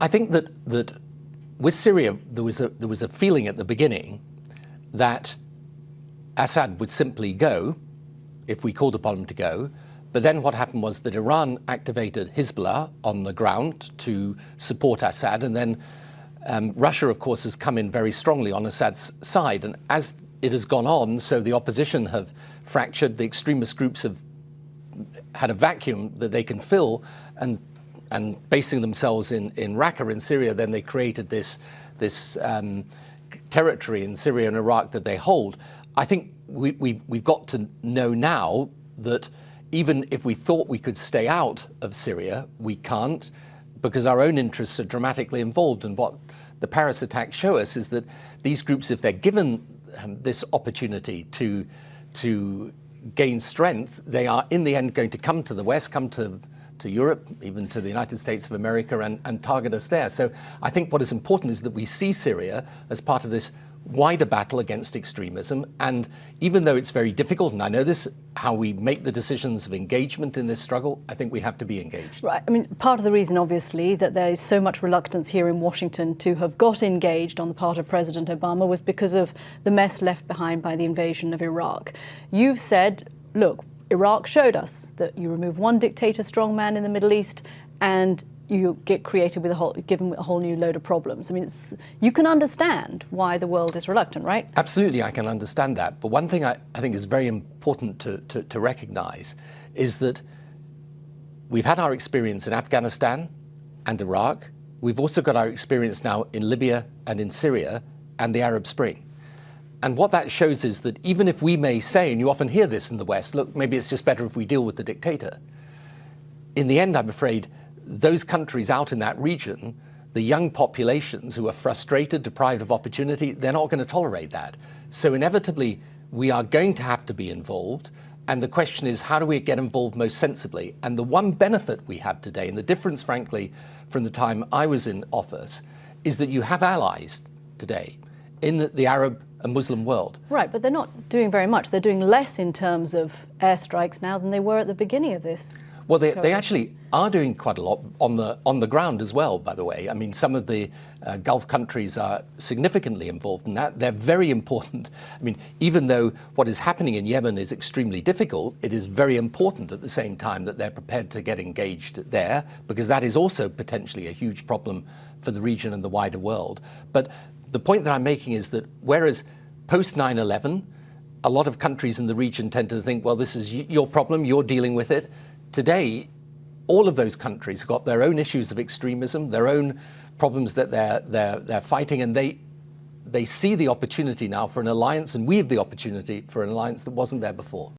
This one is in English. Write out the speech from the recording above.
I think that with Syria, there was a feeling at the beginning that Assad would simply go if we called upon him to go. But then what happened was that Iran activated Hezbollah on the ground to support Assad, and then Russia, of course, has come in very strongly on Assad's side. And as it has gone on, so the opposition have fractured, the extremist groups have had a vacuum that they can fill, and basing themselves in Raqqa in Syria, then they created this territory in Syria and Iraq that they hold. I think we've got to know now that even if we thought we could stay out of Syria, we can't, because our own interests are dramatically involved. And what the Paris attacks show us is that these groups, if they're given this opportunity to gain strength, they are in the end going to come to the West, come to Europe, even to the United States of America, and target us there. So I think what is important is that we see Syria as part of this wider battle against extremism. And even though it's very difficult, and I know this, how we make the decisions of engagement in this struggle, I think we have to be engaged. Right. I mean, part of the reason, obviously, that there is so much reluctance here in Washington to have got engaged on the part of President Obama was because of the mess left behind by the invasion of Iraq. You've said, look, Iraq showed us that you remove one dictator strongman in the Middle East and you get created with given a whole new load of problems. I mean, you can understand why the world is reluctant, right? Absolutely, I can understand that. But one thing I think is very important to recognize is that we've had our experience in Afghanistan and Iraq. We've also got our experience now in Libya and in Syria and the Arab Spring. And what that shows is that even if we may say, and you often hear this in the West, look, maybe it's just better if we deal with the dictator. In the end, I'm afraid, those countries out in that region, the young populations who are frustrated, deprived of opportunity, they're not going to tolerate that. So inevitably, we are going to have to be involved. And the question is, how do we get involved most sensibly? And the one benefit we have today, and the difference, frankly, from the time I was in office, is that you have allies today in the Arab and Muslim world. Right, but they're not doing very much. They're doing less in terms of airstrikes now than they were at the beginning of this. Well, they actually are doing quite a lot on the ground as well, by the way. I mean, some of the Gulf countries are significantly involved in that. They're very important. I mean, even though what is happening in Yemen is extremely difficult, it is very important at the same time that they're prepared to get engaged there, because that is also potentially a huge problem for the region and the wider world. But the point that I'm making is that whereas post 9/11, a lot of countries in the region tend to think, well, this is your problem, you're dealing with it. Today, all of those countries have got their own issues of extremism, their own problems that they're fighting, and they see the opportunity now for an alliance, and we have the opportunity for an alliance that wasn't there before.